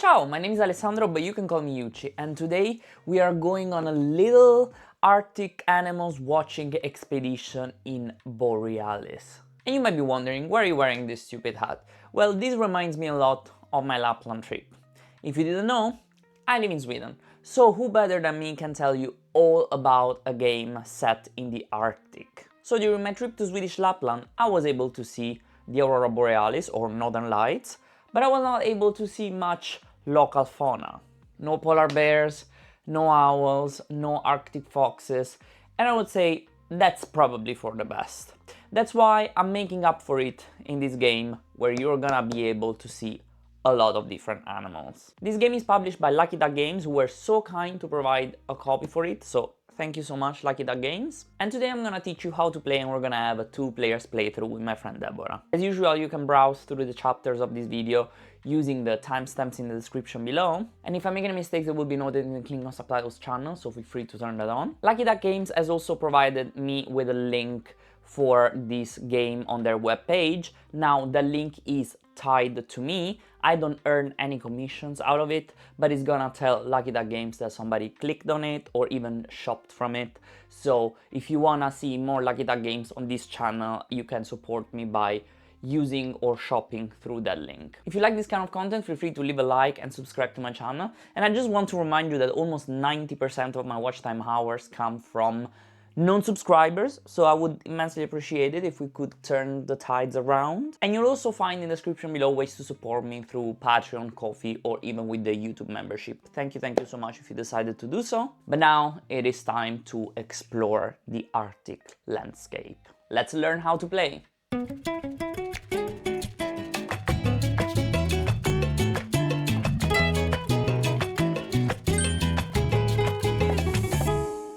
Ciao, my name is Alessandro, but you can call me Yuchi, and today we are going on a little Arctic animals watching expedition in Borealis. And you might be wondering, why are you wearing this stupid hat? Well, this reminds me a lot of my Lapland trip. If you didn't know, I live in Sweden, so who better than me can tell you all about a game set in the Arctic. So during my trip to Swedish Lapland, I was able to see the Aurora Borealis, or Northern Lights, but I was not able to see much local fauna. No polar bears, no owls, no Arctic foxes, and I would say that's probably for the best. That's why I'm making up for it in this game, where you're gonna be able to see a lot of different animals. This game is published by Lucky Duck Games, who were so kind to provide a copy for it, so thank you so much, Lucky Duck Games. And today I'm gonna teach you how to play, and we're gonna have a 2-players playthrough with my friend Debora. As usual, you can browse through the chapters of this video using the timestamps in the description below. And if I make any mistakes, they will be noted in the Klingon Subtitles channel, so feel free to turn that on. Lucky Duck Games has also provided me with a link for this game on their webpage. Now, the link is tied to me. I don't earn any commissions out of it, but it's gonna tell Lucky Duck Games that somebody clicked on it or even shopped from it. So if you wanna see more Lucky Duck Games on this channel, you can support me by using or shopping through that link. If you like this kind of content, feel free to leave a like and subscribe to my channel. And I just want to remind you that almost 90% of my watch time hours come from non-subscribers, so I would immensely appreciate it if we could turn the tides around. And you'll also find in the description below ways to support me through Patreon, Ko-fi, or even with the YouTube membership. Thank you so much if you decided to do so. But now it is time to explore the Arctic landscape. Let's learn how to play.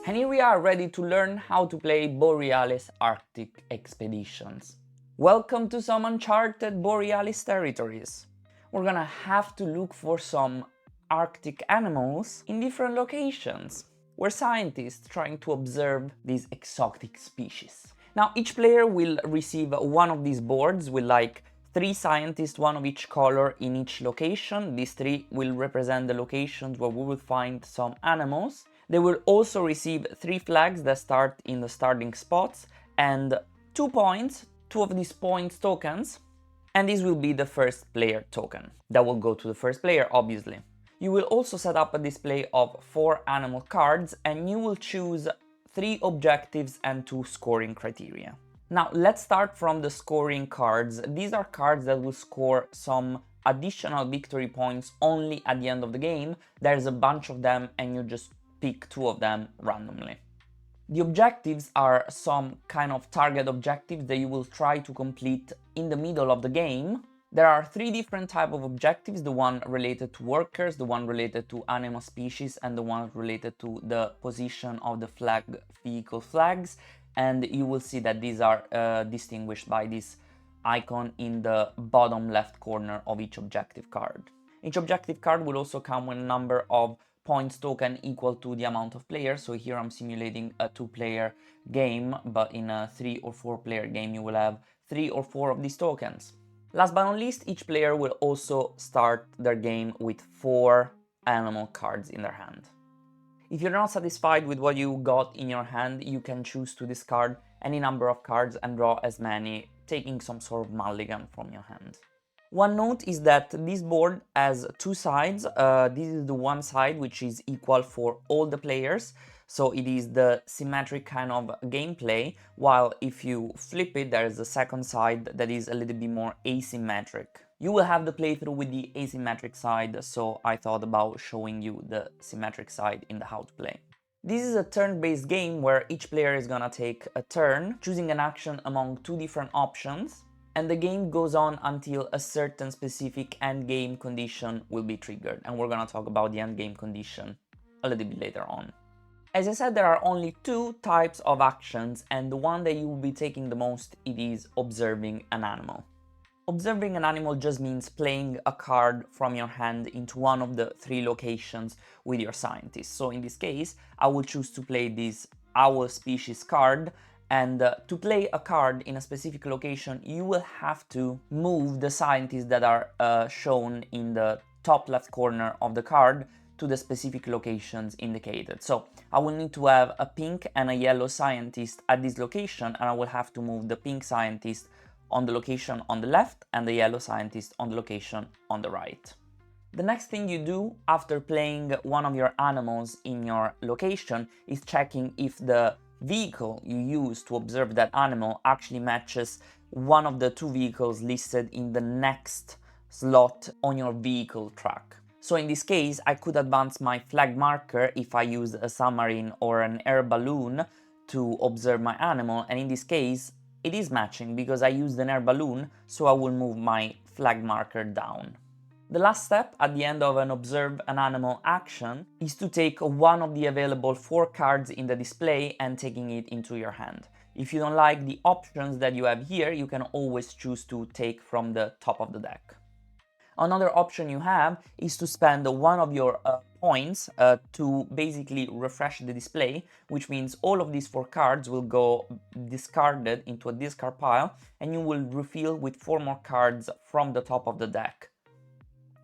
And here we are, ready to learn how to play Borealis Arctic Expeditions. Welcome to some uncharted Borealis territories. We're gonna have to look for some Arctic animals in different locations. We're scientists trying to observe these exotic species. Now, each player will receive one of these boards with like 3 scientists, one of each color in each location. These 3 will represent the locations where we will find some animals. They will also receive 3 flags that start in the starting spots and 2 points, 2 of these points tokens, and this will be the first player token. That will go to the first player, obviously. You will also set up a display of 4 animal cards, and you will choose 3 objectives and 2 scoring criteria. Now, let's start from the scoring cards. These are cards that will score some additional victory points only at the end of the game. There's a bunch of them, and you just pick 2 of them randomly. The objectives are some kind of target objectives that you will try to complete in the middle of the game. There are 3 different types of objectives: the one related to workers, the one related to animal species, and the one related to the position of the vehicle flags. And you will see that these are distinguished by this icon in the bottom left corner of each objective card. Each objective card will also come with a number of points token equal to the amount of players. So here I'm simulating a 2-player game, but in a 3 or 4-player game you will have 3 or 4 of these tokens. Last but not least, each player will also start their game with 4 animal cards in their hand. If you're not satisfied with what you got in your hand, you can choose to discard any number of cards and draw as many, taking some sort of mulligan from your hand. One note is that this board has 2 sides. This is the one side which is equal for all the players, so it is the symmetric kind of gameplay, while if you flip it, there is a second side that is a little bit more asymmetric. You will have the playthrough with the asymmetric side, so I thought about showing you the symmetric side in the how to play. This is a turn-based game where each player is gonna take a turn, choosing an action among 2 different options, and the game goes on until a certain specific endgame condition will be triggered, and we're gonna talk about the endgame condition a little bit later on. As I said, there are only 2 types of actions, and the one that you will be taking the most, it is observing an animal. Observing an animal just means playing a card from your hand into one of the 3 locations with your scientist. So in this case, I will choose to play this owl species card, and to play a card in a specific location, you will have to move the scientists that are shown in the top left corner of the card to the specific locations indicated. So I will need to have a pink and a yellow scientist at this location, and I will have to move the pink scientist on the location on the left and the yellow scientist on the location on the right. The next thing you do after playing one of your animals in your location is checking if the vehicle you use to observe that animal actually matches one of the two vehicles listed in the next slot on your vehicle track. So in this case, I could advance my flag marker if I use a submarine or an air balloon to observe my animal, and in this case it is matching because I used an air balloon, so I will move my flag marker down. The last step at the end of an observe an animal action is to take one of the available 4 cards in the display and taking it into your hand. If you don't like the options that you have here, you can always choose to take from the top of the deck. Another option you have is to spend one of your points to basically refresh the display, which means all of these 4 cards will go discarded into a discard pile and you will refill with 4 more cards from the top of the deck.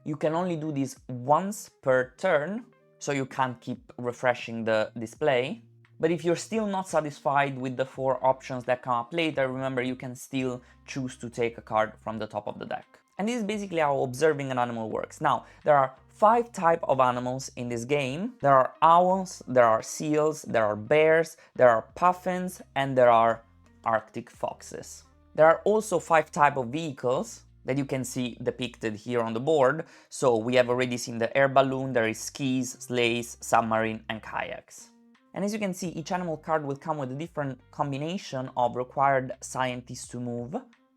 You can only do this once per turn, so you can't keep refreshing the display. But if you're still not satisfied with the 4 options that come up later, remember you can still choose to take a card from the top of the deck. And this is basically how observing an animal works. Now, there are 5 types of animals in this game. There are owls, there are seals, there are bears, there are puffins, and there are Arctic foxes. There are also 5 types of vehicles that you can see depicted here on the board. So we have already seen the air balloon, there is skis, sleighs, submarine, and kayaks. And as you can see, each animal card will come with a different combination of required scientists to move,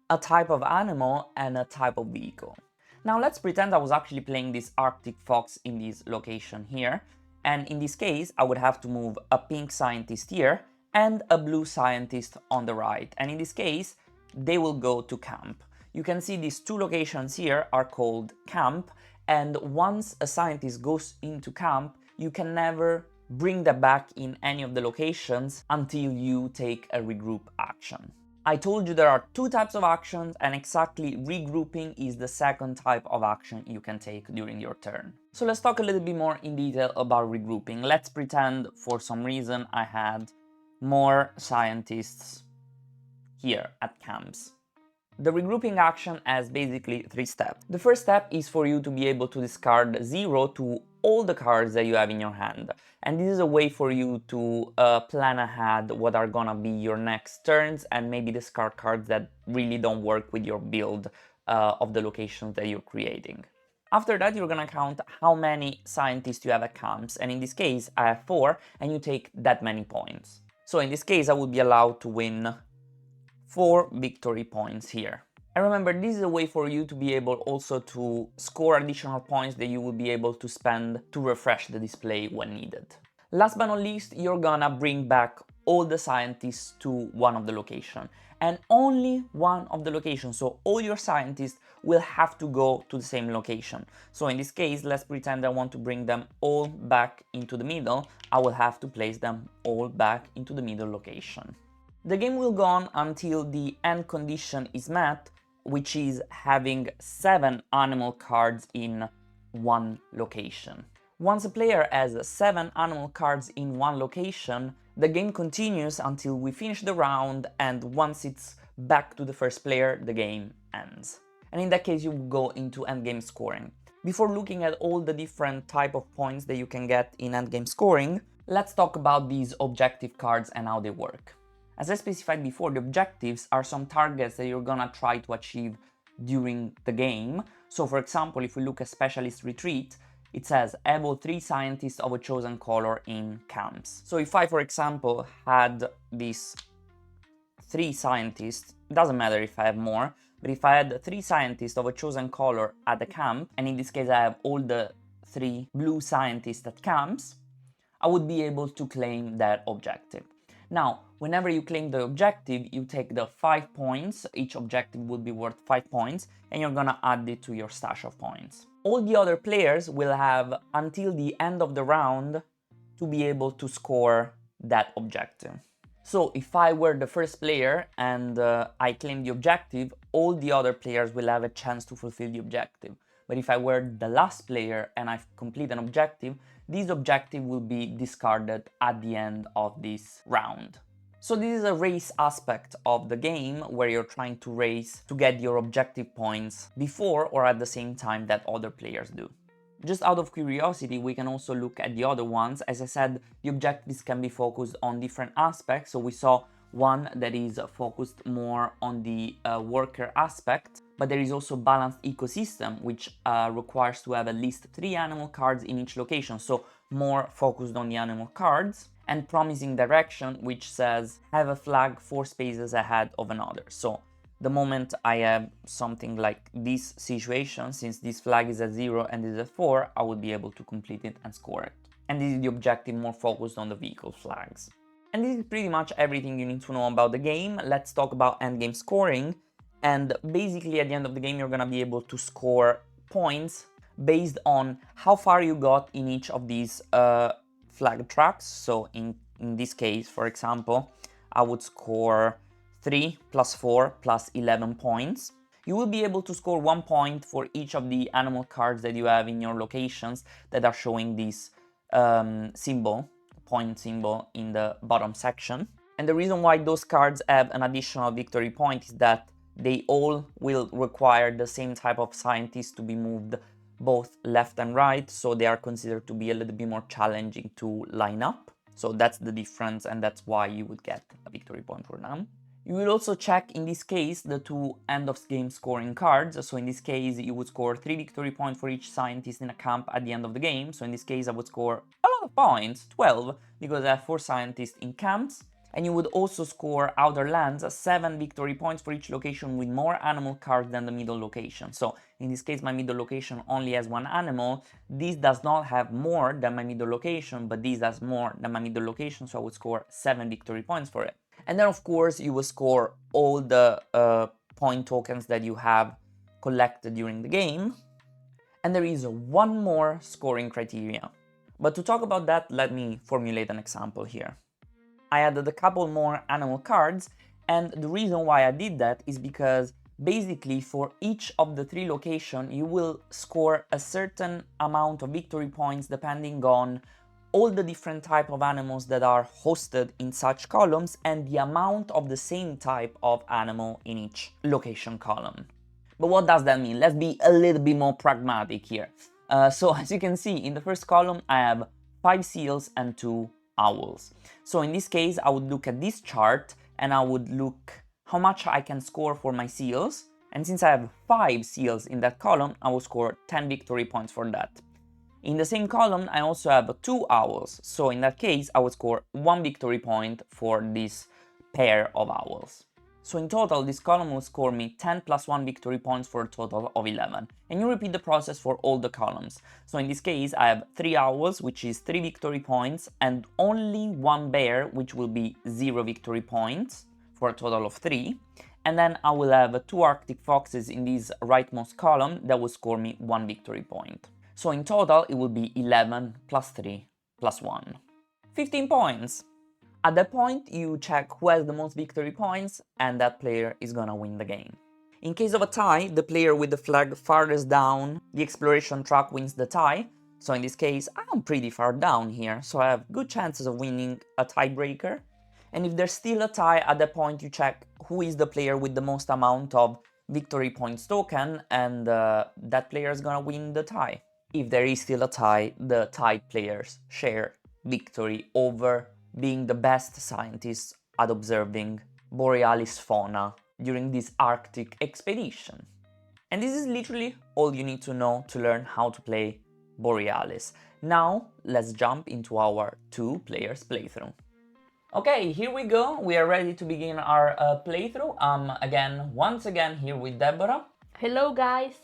a type of animal, and a type of vehicle. Now let's pretend I was actually playing this Arctic fox in this location here, and in this case I would have to move a pink scientist here and a blue scientist on the right, and in this case they will go to camp. You can see these 2 locations here are called camp, and once a scientist goes into camp, you can never bring them back in any of the locations until you take a regroup action. I told you there are 2 types of actions, and exactly regrouping is the second type of action you can take during your turn. So let's talk a little bit more in detail about regrouping. Let's pretend for some reason I had more scientists here at camps. The regrouping action has basically 3 steps. The first step is for you to be able to discard 0 to all the cards that you have in your hand. And this is a way for you to plan ahead what are gonna be your next turns and maybe discard cards that really don't work with your build of the locations that you're creating. After that, you're gonna count how many scientists you have at camps, and in this case I have 4, and you take that many points. So in this case I would be allowed to win 4 victory points here. And remember, this is a way for you to be able also to score additional points that you will be able to spend to refresh the display when needed. Last but not least, you're gonna bring back all the scientists to one of the locations, and only one of the locations, so all your scientists will have to go to the same location. So in this case, let's pretend I want to bring them all back into the middle. I will have to place them all back into the middle location. The game will go on until the end condition is met, which is having 7 animal cards in one location. Once a player has 7 animal cards in one location, the game continues until we finish the round, and once it's back to the first player, the game ends. And in that case, you go into endgame scoring. Before looking at all the different type of points that you can get in endgame scoring, let's talk about these objective cards and how they work. As I specified before, the objectives are some targets that you're gonna try to achieve during the game. So for example, if we look at Specialist Retreat, it says have all 3 scientists of a chosen color in camps. So if I, for example, had these 3 scientists, it doesn't matter if I have more, but if I had 3 scientists of a chosen color at the camp, and in this case I have all the 3 blue scientists at camps, I would be able to claim that objective. Now, whenever you claim the objective, you take the 5 points, each objective will be worth 5 points, and you're gonna add it to your stash of points. All the other players will have until the end of the round to be able to score that objective. So if I were the first player and I claim the objective, all the other players will have a chance to fulfill the objective. but if I were the last player and I've completed an objective, this objective will be discarded at the end of this round. So this is a race aspect of the game where you're trying to race to get your objective points before or at the same time that other players do. Just out of curiosity, we can also look at the other ones. As I said, the objectives can be focused on different aspects. So we saw one that is focused more on the worker aspect, but there is also balanced ecosystem, which requires to have at least 3 animal cards in each location, so more focused on the animal cards, and promising direction, which says have a flag 4 spaces ahead of another. So the moment I have something like this situation, since this flag is at 0 and is at 4, I will be able to complete it and score it. And this is the objective more focused on the vehicle flags. And this is pretty much everything you need to know about the game. Let's talk about endgame scoring. And basically at the end of the game, you're gonna be able to score points based on how far you got in each of these flag tracks. So in this case, for example, I would score 3 plus 4 plus 11 points. You will be able to score 1 point for each of the animal cards that you have in your locations that are showing this point symbol in the bottom section. And the reason why those cards have an additional victory point is that they all will require the same type of scientists to be moved both left and right, so they are considered to be a little bit more challenging to line up. So that's the difference, and that's why you would get a victory point for them. You will also check, in this case, the 2 end of game scoring cards. So in this case, you would score 3 victory points for each scientist in a camp at the end of the game. So in this case, I would score a lot of points, 12, because I have 4 scientists in camps. And you would also score outer lands 7 victory points for each location with more animal cards than the middle location. So in this case, my middle location only has 1 animal. This does not have more than my middle location, but this has more than my middle location, so I would score 7 victory points for it. And then of course you will score all the point tokens that you have collected during the game. And there is one more scoring criteria. But to talk about that, let me formulate an example here. I added a couple more animal cards, and the reason why I did that is because basically for each of the 3 locations you will score a certain amount of victory points depending on all the different type of animals that are hosted in such columns and the amount of the same type of animal in each location column. But what does that mean? Let's be a little bit more pragmatic here. So as you can see, in the first column I have 5 seals and 2 owls. So in this case, I would look at this chart and I would look how much I can score for my seals. And since I have 5 seals in that column, I will score 10 victory points for that. In the same column, I also have 2 owls. So in that case, I would score 1 victory point for this pair of owls. So in total, this column will score me 10 plus 1 victory points for a total of 11. And you repeat the process for all the columns. So in this case, I have 3 owls, which is 3 victory points, and only 1 bear, which will be 0 victory points, for a total of 3. And then I will have 2 Arctic foxes in this rightmost column that will score me 1 victory point. So in total, it will be 11 plus 3 plus 1. 15 points! At that point, you check who has the most victory points, and that player is gonna win the game. In case of a tie, the player with the flag farthest down the exploration track wins the tie. So in this case, I'm pretty far down here, so I have good chances of winning a tiebreaker. And if there's still a tie, at that point you check who is the player with the most amount of victory points token, and that player is gonna win the tie. If there is still a tie, the tied players share victory over being the best scientists at observing Borealis fauna during this Arctic expedition. And this is literally all you need to know to learn how to play Borealis. Now, let's jump into our 2 players playthrough. Okay, here we go. We are ready to begin our playthrough. Once again here with Debora. Hello, guys.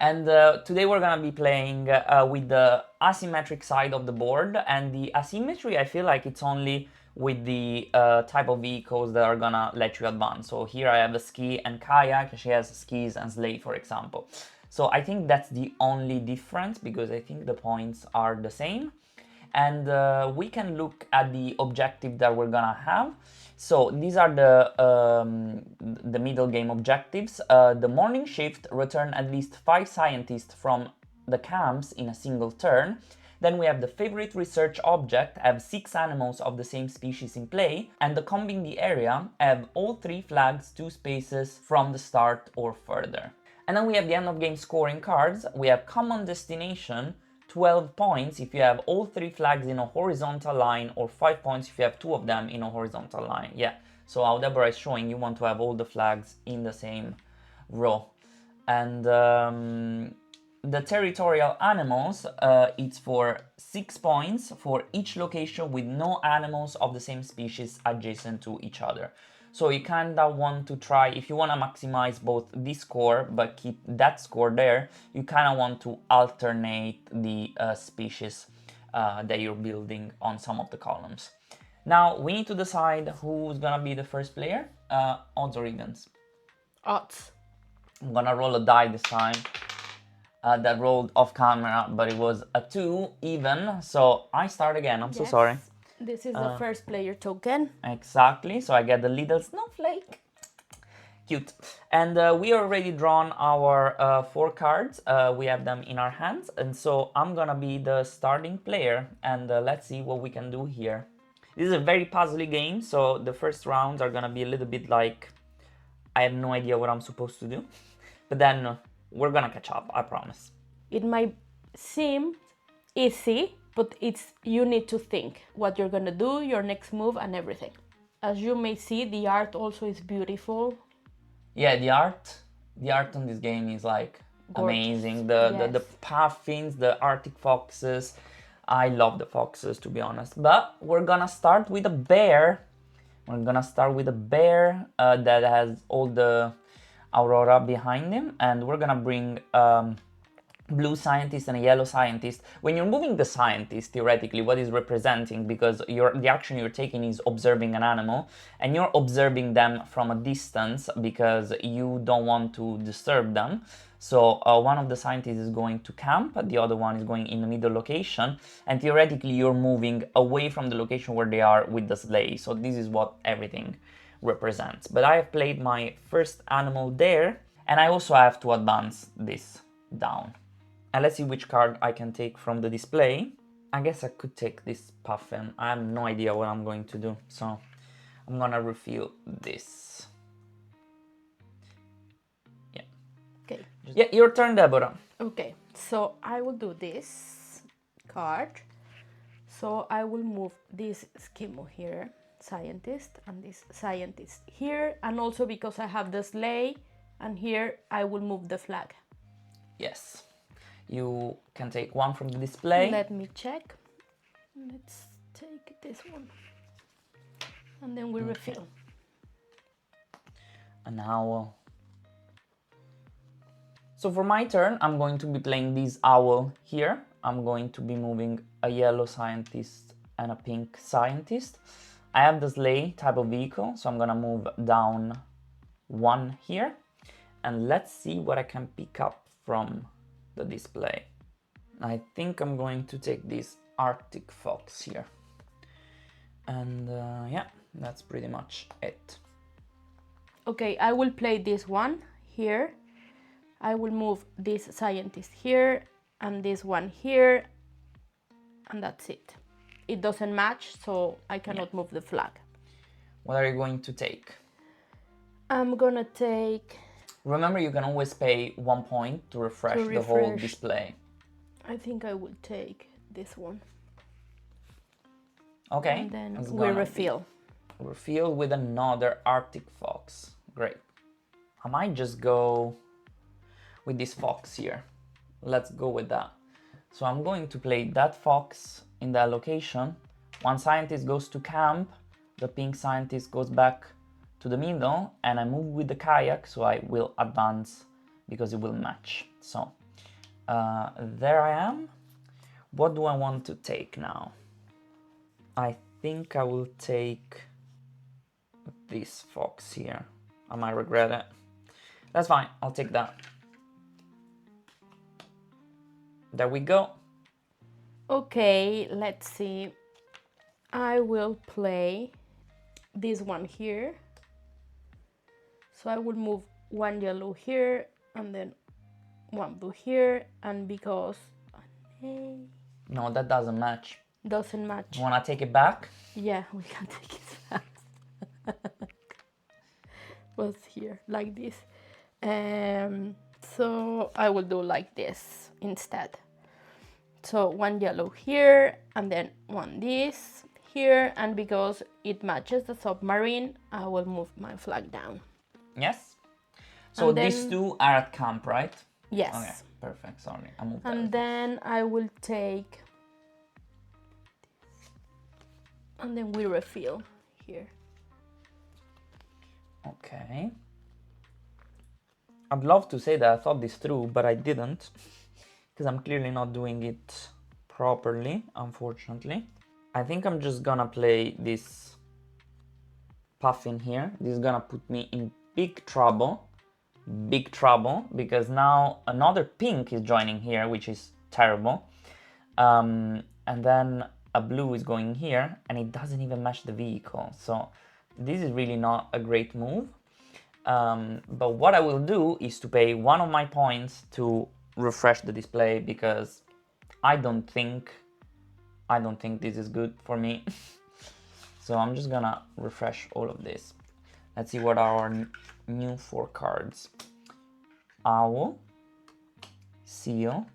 And today we're gonna be playing with the asymmetric side of the board, and the asymmetry, I feel like it's only with the type of vehicles that are gonna let you advance. So here I have a ski and kayak, she has skis and sleigh, for example. So I think that's the only difference, because I think the points are the same. and we can look at the objective that we're gonna have. So these are the middle game objectives. The morning shift, return at least 5 scientists from the camps in a single turn. Then we have the favorite research object, have 6 animals of the same species in play, and the combing the area, have all 3 flags 2 spaces from the start or further. And then we have the end of game scoring cards. We have common destination, 12 points if you have all 3 flags in a horizontal line, or 5 points if you have 2 of them in a horizontal line. Yeah, so how Debora is showing, you want to have all the flags in the same row. And the territorial animals, it's for 6 points for each location with no animals of the same species adjacent to each other. So you kinda want to try, if you wanna maximize both this score but keep that score there, you kinda want to alternate the species that you're building on some of the columns. Now we need to decide who's gonna be the first player. Odds or evens? Odds. I'm gonna roll a die this time. That rolled off camera, but it was a 2 even, so I start again. I'm so sorry. This is the first player token. Exactly, so I get the little snowflake. Cute. And we already drawn our 4 cards. We have them in our hands, and so I'm gonna be the starting player, and let's see what we can do here. This is a very puzzly game, so the first rounds are gonna be a little bit like I have no idea what I'm supposed to do, but then we're gonna catch up, I promise. It might seem easy, but you need to think what you're gonna do, your next move, and everything. As you may see, the art also is beautiful. Yeah, the art on this game is like gorgeous. Amazing. The puffins, the Arctic foxes. I love the foxes, to be honest. But we're gonna start with a bear. That has all the aurora behind him, and we're gonna bring blue scientist and a yellow scientist. When you're moving the scientist, theoretically, what is representing, because the action you're taking is observing an animal, and you're observing them from a distance because you don't want to disturb them. So one of the scientists is going to camp, the other one is going in the middle location, and theoretically you're moving away from the location where they are with the sleigh. So this is what everything represents. But I have played my first animal there, and I also have to advance this down. And let's see which card I can take from the display. I guess I could take this puffin. I have no idea what I'm going to do, so I'm gonna reveal this. Yeah. Okay. Yeah, your turn, Debora. Okay, so I will do this card. So I will move this Skimo here, scientist, and this scientist here, and also because I have the sleigh, and here I will move the flag. Yes. You can take one from the display. Let me check. Let's take this one. And then we refill. An owl. So for my turn, I'm going to be playing this owl here. I'm going to be moving a yellow scientist and a pink scientist. I have the sleigh type of vehicle, so I'm gonna move down 1 here. And let's see what I can pick up from the display. I think I'm going to take this Arctic fox here. And yeah, that's pretty much it. Okay, I will play this one here. I will move this scientist here and this one here, and that's it. It doesn't match, so I cannot move the flag. What are you going to take? I'm gonna take... Remember, you can always pay 1 point to refresh the whole display. I think I will take this one. Okay. And then we refill. Refill with another Arctic fox. Great. I might just go with this fox here. Let's go with that. So I'm going to play that fox in that location. One scientist goes to camp. The pink scientist goes back to the middle, and I move with the kayak, so I will advance because it will match. So there I am. What do I want to take now? I think I will take this fox here. I might regret it. That's fine, I'll take that. There we go. Okay, let's see. I will play this one here. So I will move one yellow here and then one blue here, and because No, that doesn't match. doesn't match. You wanna take it back? Yeah, we can take it back. Was here like this. So I will do like this instead. So one yellow here and then one this here, and because it matches the submarine, I will move my flag down. Yes. So And these then- two are at camp, right? Yes. Okay, perfect. Sorry, I moved And that. then I will take, and then we refill here. Okay. I'd love to say that I thought this through, but I didn't, because I'm clearly not doing it properly, unfortunately. I think I'm just gonna play this puffin here. This is gonna put me in big trouble, because now another pink is joining here, which is terrible. And then a blue is going here, and it doesn't even match the vehicle. So this is really not a great move. But what I will do is to pay one of my points to refresh the display, because I don't think this is good for me. So I'm just gonna refresh all of this. Let's see what are our new 4 cards. Owl, seal,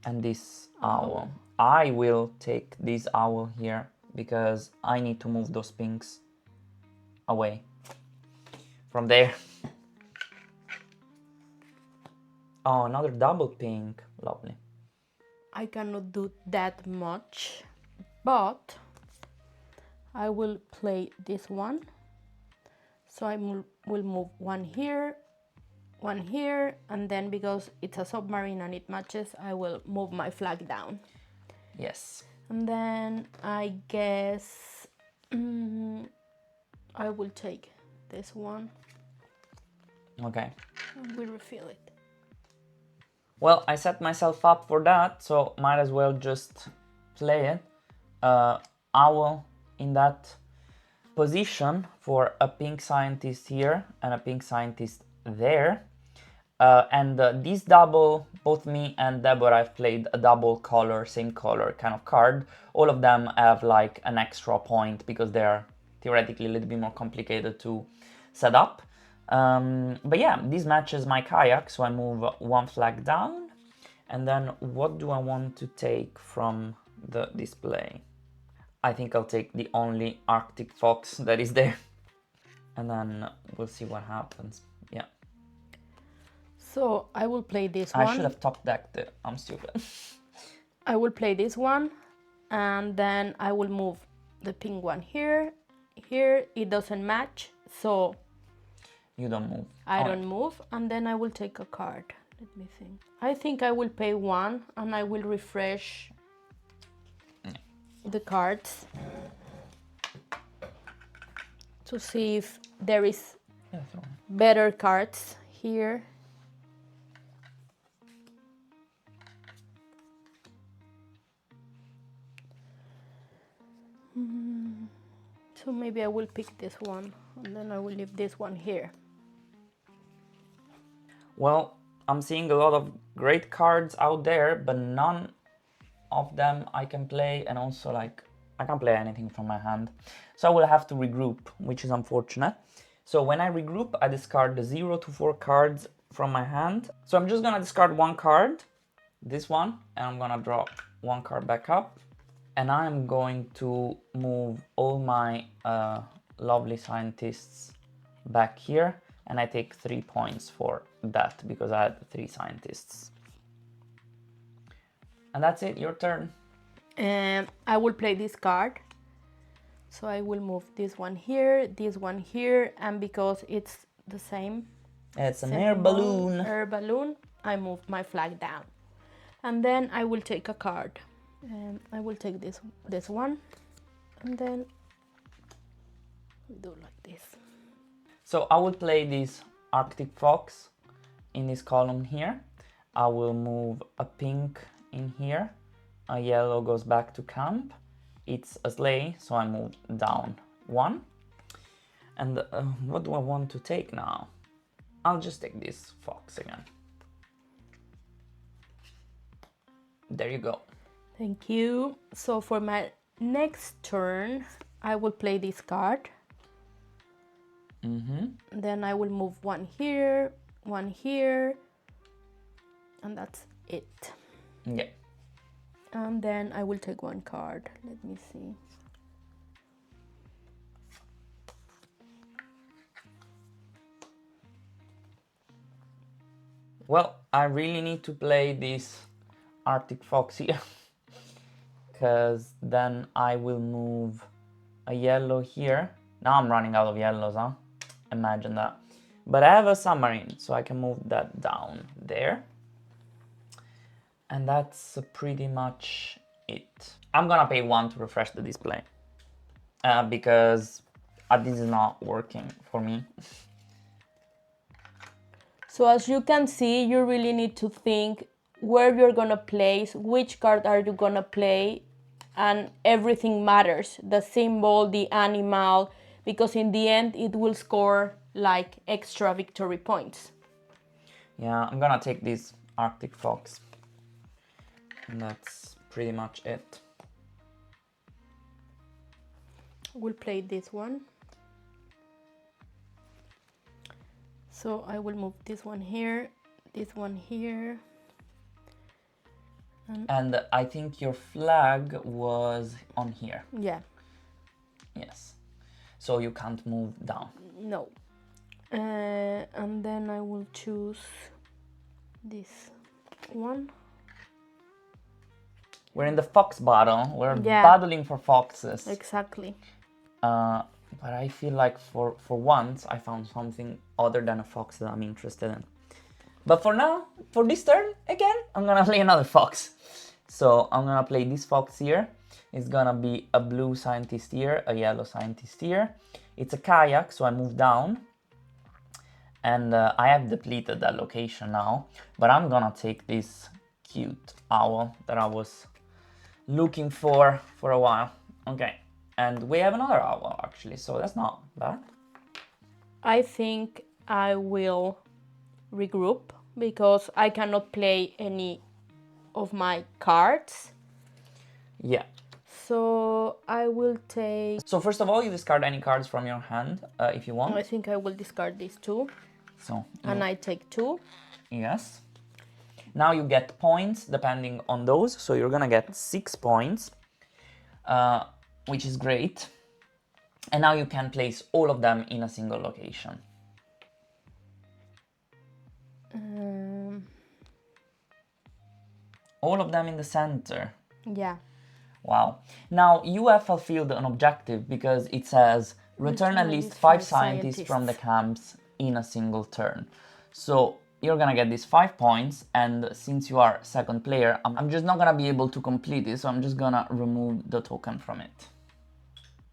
and this owl. I will take this owl here because I need to move those pinks away from there. Oh, another double pink. Lovely. I cannot do that much, but I will play this one. So I will move one here, and then because it's a submarine and it matches, I will move my flag down. Yes. And then I guess I will take this one. Okay. And we refill it. Well, I set myself up for that, so might as well just play it. Owl in that position for a pink scientist here and a pink scientist there. And this double, both me and Debora have played a double color, same color kind of card. All of them have like an extra point because they're theoretically a little bit more complicated to set up. But yeah, this matches my kayak, so I move one flag down. And then what do I want to take from the display? I think I'll take the only Arctic fox that is there. And then we'll see what happens. Yeah. So I will play this one. I should have top decked it. I'm stupid. I will play this one, and then I will move the pink one here. Here it doesn't match, so You don't move. I don't move, and then I will take a card. Let me think. I think I will pay one, and I will refresh the cards to see if there is better cards here. So maybe I will pick this one, and then I will leave this one here. Well, I'm seeing a lot of great cards out there, but none of them I can play, and also like I can't play anything from my hand. So I will have to regroup, which is unfortunate. So when I regroup, I discard the 0 to 4 cards from my hand. So I'm just gonna discard one card, this one, and I'm gonna draw one card back up. And I'm going to move all my lovely scientists back here, and I take 3 points for that because I had 3 scientists. And that's it, your turn. I will play this card. So I will move this one here, and because it's the same. It's an symbol, air balloon. I move my flag down. And then I will take a card. I will take this one, and then do like this. So I will play this Arctic fox in this column here, I will move a pink in here. A yellow goes back to camp. It's a sleigh, so I move down 1. And what do I want to take now? I'll just take this fox again. There you go. Thank you. So for my next turn, I will play this card. Then I will move 1 here, 1 here, and that's it. Yeah. And then I will take 1 card. Let me see. Well, I really need to play this Arctic Fox here. Because then I will move a yellow here. Now I'm running out of yellows, huh? Imagine that. But I have a submarine, so I can move that down there. And that's pretty much it. I'm gonna pay 1 to refresh the display. Because this is not working for me. So as you can see, you really need to think where you're gonna place, which card are you gonna play, and everything matters. The symbol, the animal, because in the end it will score like extra victory points. Yeah, I'm gonna take this Arctic Fox. And that's pretty much it. We'll play this one. So I will move this one here, this one here. And I think your flag was on here. Yeah. Yes. So you can't move down. No. And then I will choose this one. We're in the fox battle. We're Yeah. battling for foxes. Exactly. But I feel like for once I found something other than a fox that I'm interested in. But for now, for this turn, again, I'm gonna play another fox. So I'm gonna play this fox here. It's gonna be a blue scientist here, a yellow scientist here. It's a kayak, so I move down. And I have depleted that location now. But I'm gonna take this cute owl that I was looking for a while. Okay, and we have another owl actually, so that's not bad. I think I will regroup because I cannot play any of my cards. Yeah. So I will take... So first of all, you discard any cards from your hand if you want. I think I will discard these 2. So And I take 2. Yes. Now you get points depending on those. So you're gonna get 6 points, which is great. And now you can place all of them in a single location. All of them in the center. Yeah. Wow. Now you have fulfilled an objective because it says return at least 5 scientists from the camps in a single turn. So you're gonna get these 5 points, and since you are second player, I'm just not gonna be able to complete this, so I'm just gonna remove the token from it.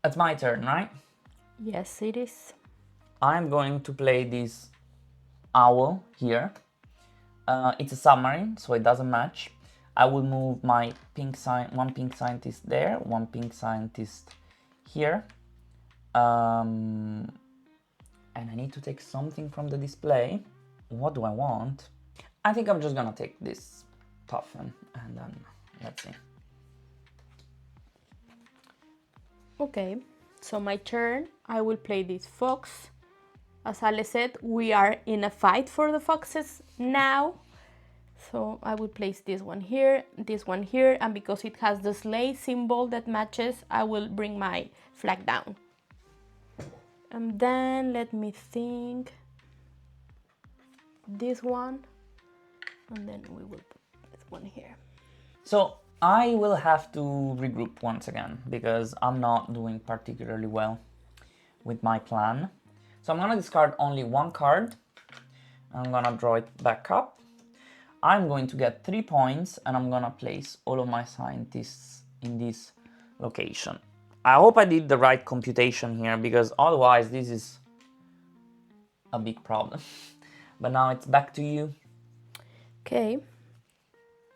It's my turn, right? Yes, it is. I'm going to play this owl here. It's a submarine, so it doesn't match. I will move my one pink scientist there, one pink scientist here. And I need to take something from the display. What do I want? I think I'm just gonna take this puffin, and then let's see. Okay, so my turn. I will play this fox. As Ale said, we are in a fight for the foxes now. So I will place this one here, and because it has the sleigh symbol that matches, I will bring my flag down. And then let me think. This one, and then we will put this one here. So I will have to regroup once again because I'm not doing particularly well with my plan. So I'm gonna discard only 1 card. I'm gonna draw it back up. I'm going to get 3 points, and I'm gonna place all of my scientists in this location. I hope I did the right computation here, because otherwise this is a big problem. But now it's back to you. Okay,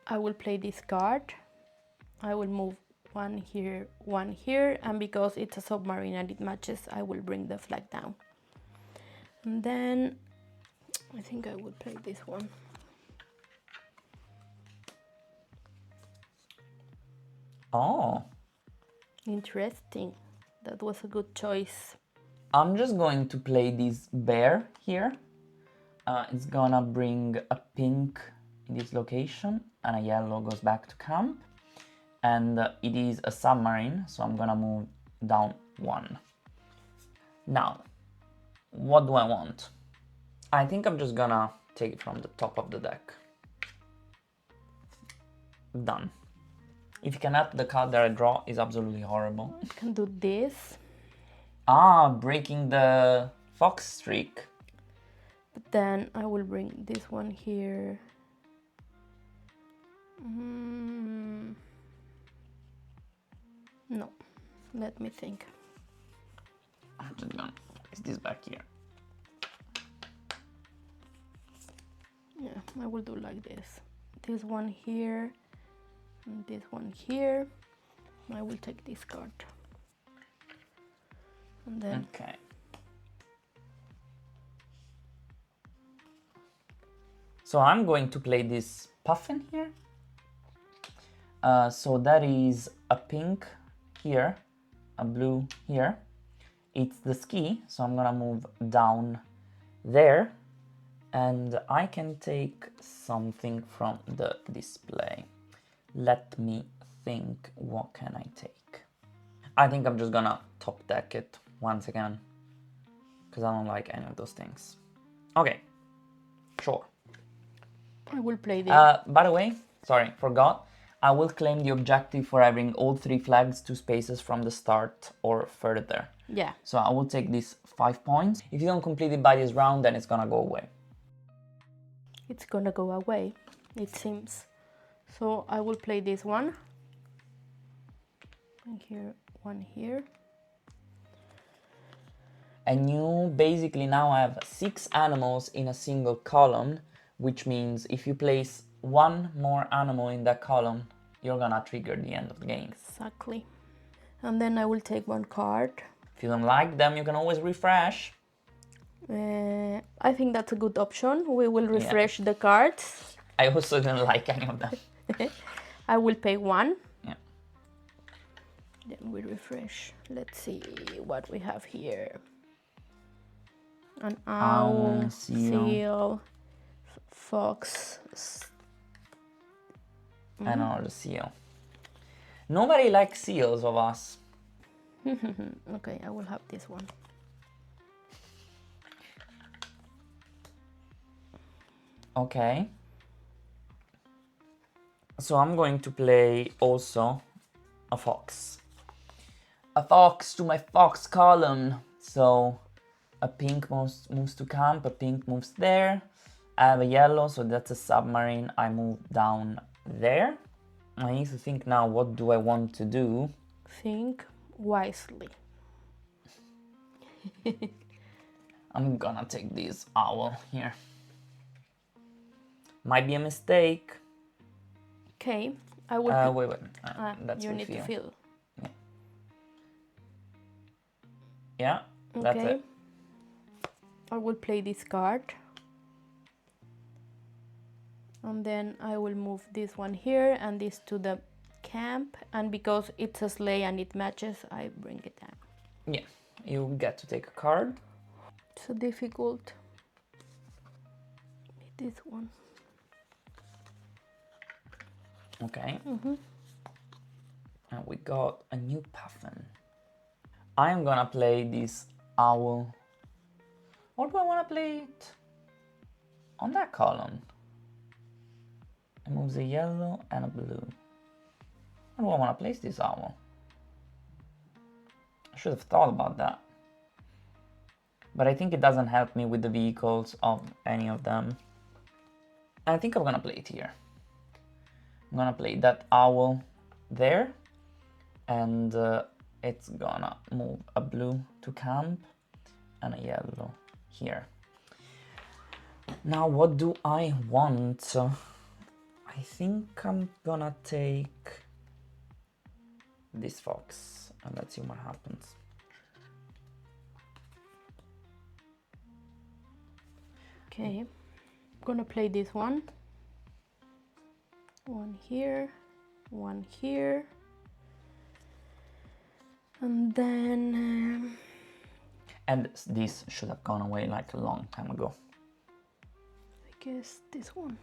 I will play this card. I will move one here, and because it's a submarine and it matches, I will bring the flag down. And then I think I will play this one. Oh. Interesting. That was a good choice. I'm just going to play this bear here. It's gonna bring a pink in this location and a yellow goes back to camp. And it is a submarine, so I'm gonna move down one. Now, what do I want? I think I'm just gonna take it from the top of the deck. Done. If you can help, the card that I draw is absolutely horrible. I can do this. Ah, breaking the fox streak. But then I will bring this one here. No, let me think. I'm just gonna place this back here. Yeah, I will do like this. This one here, and this one here. I will take this card. And then Okay. So I'm going to play this puffin here. So that is a pink here, a blue here. It's the ski, so I'm gonna move down there. And I can take something from the display. Let me think, what can I take? I think I'm just gonna top deck it once again, because I don't like any of those things. Okay, sure. I will play this. By the way, sorry, forgot. I will claim the objective for having all 3 flags 2 spaces from the start or further. Yeah. So I will take these 5 points. If you don't complete it by this round, then it's gonna go away. It's gonna go away, it seems. So I will play this one. And here, one here. And you basically now have 6 animals in a single column, which means if you place one more animal in that column, you're gonna trigger the end of the game. Exactly. And then I will take one card. If you don't like them, you can always refresh. I think that's a good option. We will refresh the cards. I also didn't like any of them. I will pay one. Yeah. Then we refresh. Let's see what we have here. An owl, seal, fox, and another seal. Nobody likes seals of us. Okay, I will have this one. Okay. So I'm going to play also a fox. A fox to my fox column. So a pink moves to camp, a pink moves there. I have a yellow, so that's a submarine. I move down there. I need to think now, what do I want to do? Think wisely. I'm gonna take this owl here. Might be a mistake. Okay, I will. Wait. That's you need to reveal. fill. Yeah, that's Okay. it. I will play this card. And then I will move this one here and this to the camp. And because it's a sleigh and it matches, I bring it down. Yeah, you get to take a card. So difficult. This one. Okay. And we got a new puffin. I'm gonna play this owl. Or do I wanna play it on that column? It moves a yellow and a blue. Where do I wanna place this owl? I should have thought about that. But I think it doesn't help me with the vehicles of any of them. I think I'm gonna play it here. I'm gonna play that owl there, and it's gonna move a blue to camp and a yellow here. Now what do I want? I I think I'm gonna take this fox and let's see what happens. Okay, I'm gonna play this one. One here, one here. And then... And this should have gone away like a long time ago. I guess this one.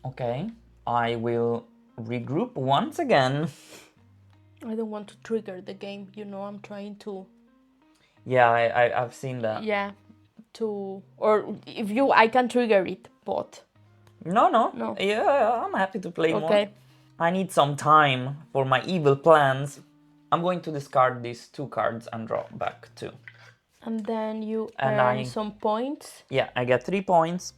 Okay, I will regroup once again. I don't want to trigger the game, you know, I'm trying to... Yeah, I've seen that. Yeah, or if I can trigger it, but... No. Yeah, I'm happy to play more. Okay. I need some time for my evil plans. I'm going to discard these 2 cards and draw back 2. And then you And earn some points. Yeah, I get 3 points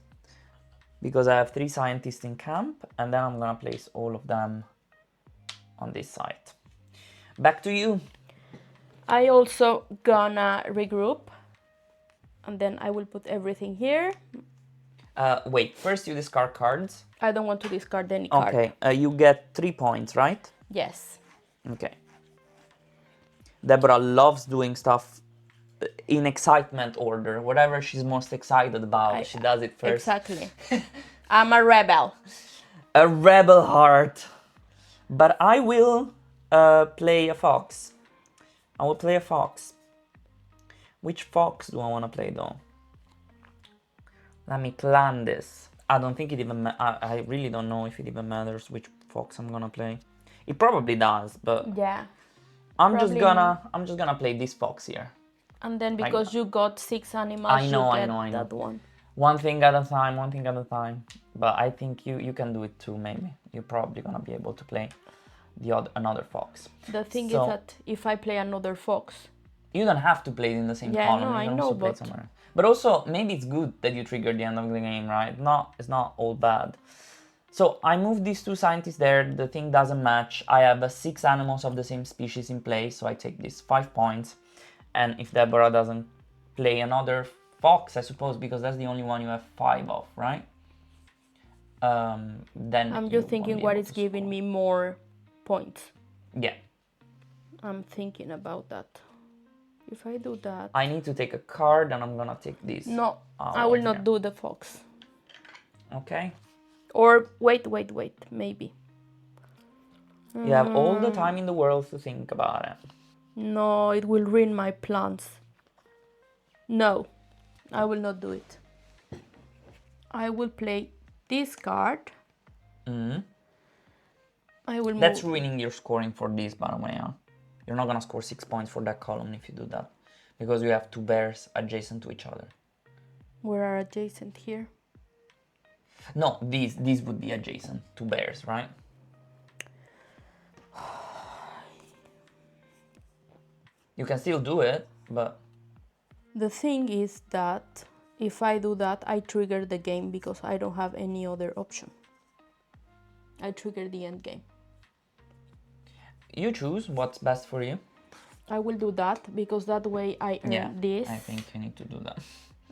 because I have 3 scientists in camp, and then I'm gonna place all of them on this side. Back to you. I also gonna regroup, and then I will put everything here. Wait, first you discard cards. I don't want to discard any card. Okay, you get 3 points, right? Yes. Okay. Debora loves doing stuff in excitement order. Whatever she's most excited about, she does it first. Exactly. I'm a rebel. A rebel heart. But I will play a fox. I will play a fox. Which fox do I want to play though? Let me plan this. I don't think it even I really don't know if it even matters which fox I'm gonna play. It probably does, but Yeah. I'm just gonna play this fox here. And then because you got 6 animals, I know. that one. One thing at a time. But I think you can do it too, maybe. You're probably gonna be able to play another fox. The thing is that if I play another fox... You don't have to play it in the same column. Yeah, you can I know, also play it somewhere. But also, maybe it's good that you triggered the end of the game, right? It's not all bad. So I move these 2 scientists there. The thing doesn't match. I have 6 animals of the same species in play, so I take these 5 points. And if Debora doesn't play another fox, I suppose, because that's the only one you have 5 of, right? Then I'm just thinking what is giving me more points. Yeah. I'm thinking about that. If I do that... I need to take a card and I'm gonna take this. No, I will not do the fox. Okay. Or wait, maybe. You have all the time in the world to think about it. No, it will ruin my plans. No, I will not do it. I will play this card. I will That's ruining your scoring for this, by the way. Huh? You're not gonna score 6 points for that column if you do that. Because you have 2 bears adjacent to each other. We are adjacent here. No, these would be adjacent. 2 bears, right? You can still do it, but... The thing is that if I do that, I trigger the game because I don't have any other option. I trigger the end game. You choose what's best for you. I will do that because that way I earn this. I think you need to do that.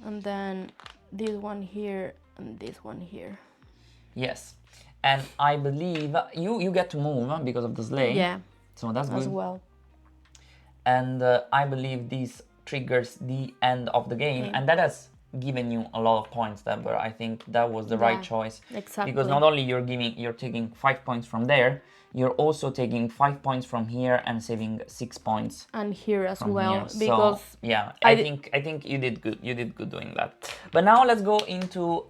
And then this one here and this one here. Yes. And I believe you get to move because of the sleigh. Yeah. So that's good. As well. And I believe this triggers the end of the game. And that has given you a lot of points, Deborah. I think that was the right choice. Exactly. Because not only you're taking 5 points from there, you're also taking 5 points from here and saving 6 points. And here as well. Here. Because so, yeah, I think you did good. You did good doing that. But now let's go into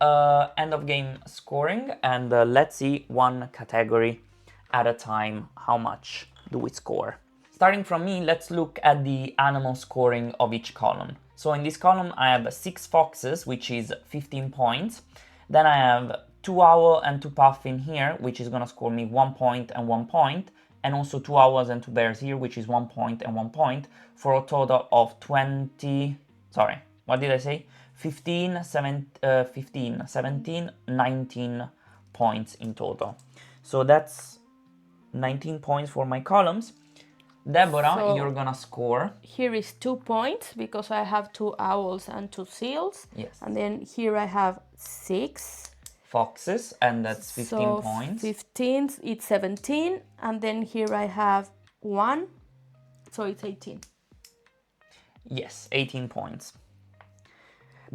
end of game scoring and let's see one category at a time. How much do we score? Starting from me, let's look at the animal scoring of each column. So in this column, I have 6 foxes, which is 15 points. Then I have 2 owl and 2 puffin here, which is gonna score me 1 point and 1 point. And also 2 owls and 2 bears here, which is 1 point and 1 point, for a total of 20, sorry, what did I say? 17, 19 points in total. So that's 19 points for my columns. Deborah, So- you're gonna score. Here is 2 points because I have 2 owls and 2 seals. Yes. And then here I have 6. Foxes, and that's 15 So points. 15, it's 17. And then here I have 1, so it's 18. Yes, 18 points.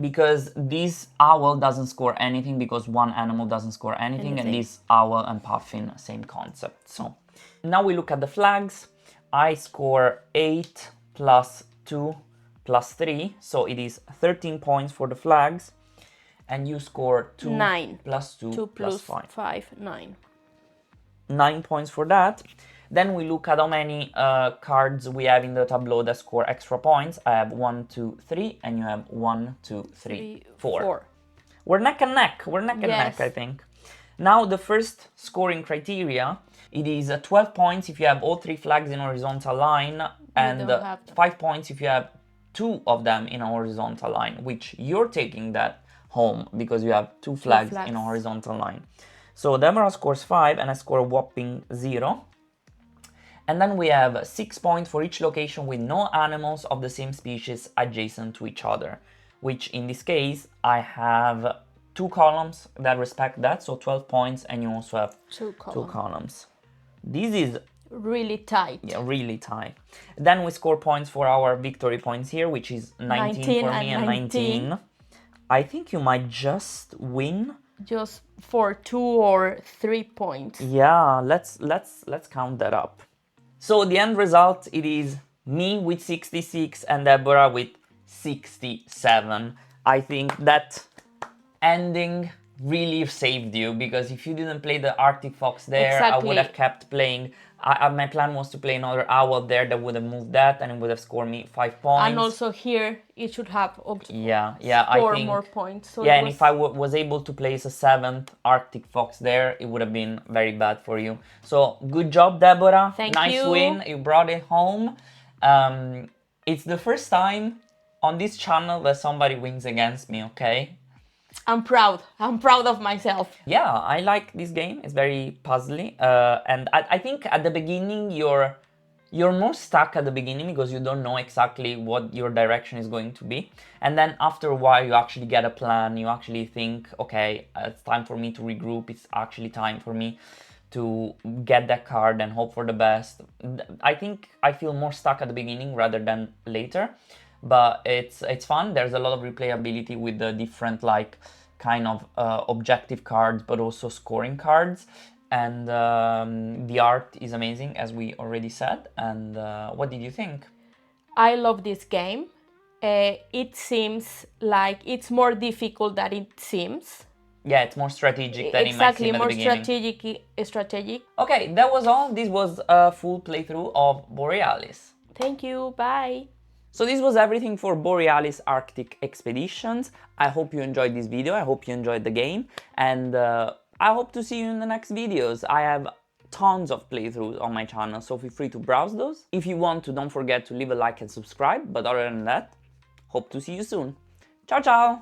Because this owl doesn't score anything, because one animal doesn't score anything, and this owl and puffin, same concept. So now we look at the flags. I score 8 plus 2 plus 3, so it is 13 points for the flags. And you score 2 9 plus 2, 2 plus plus 5, 9. 9 points for that. Then we look at how many cards we have in the tableau that score extra points. I have 1, 2, 3, and you have 1, 2, 3, 4. We're neck and neck. We're neck and neck, I think. Now the first scoring criteria, it is 12 points if you have all 3 flags in a horizontal line, and 5 points if you have 2 of them in a horizontal line, which you're taking that home because you have 2 flags in a horizontal line. So Deborah scores 5 and I score a whopping 0. And then we have 6 points for each location with no animals of the same species adjacent to each other, which in this case I have 2 columns that respect that, so 12 points, and you also have 2 columns. This is really tight. Yeah, really tight. Then we score points for our victory points here, which is 19 for me and 19. I think you might just win. Just for 2 or 3 points. Yeah, let's count that up. So the end result, it is me with 66 and Deborah with 67. I think that ending really saved you, because if you didn't play the Arctic Fox there, I would have kept playing. My plan was to play another owl there that would have moved that, and it would have scored me 5 points. And also here it should have score I think, more points. So and if I was able to place a 7th Arctic Fox there, it would have been very bad for you. So good job, Deborah. Nice win. You brought it home. It's the first time on this channel that somebody wins against me, okay? I'm proud. I'm proud of myself. Yeah, I like this game. It's very puzzly. And I think at the beginning you're more stuck at the beginning because you don't know exactly what your direction is going to be. And then after a while you actually get a plan. You actually think, okay, it's time for me to regroup. It's actually time for me to get that card and hope for the best. I think I feel more stuck at the beginning rather than later. But it's fun. There's a lot of replayability with the different kind of objective cards, but also scoring cards. And the art is amazing, as we already said. And what did you think? I love this game. It seems like it's more difficult than it seems. Yeah, it's more strategic than it might seem at the beginning. Exactly, more strategic. Okay, that was all. This was a full playthrough of Borealis. Thank you, bye. So this was everything for Borealis Arctic Expeditions. I hope you enjoyed this video, I hope you enjoyed the game, and I hope to see you in the next videos. I have tons of playthroughs on my channel, so feel free to browse those. If you want to, don't forget to leave a like and subscribe, but other than that, hope to see you soon. Ciao ciao!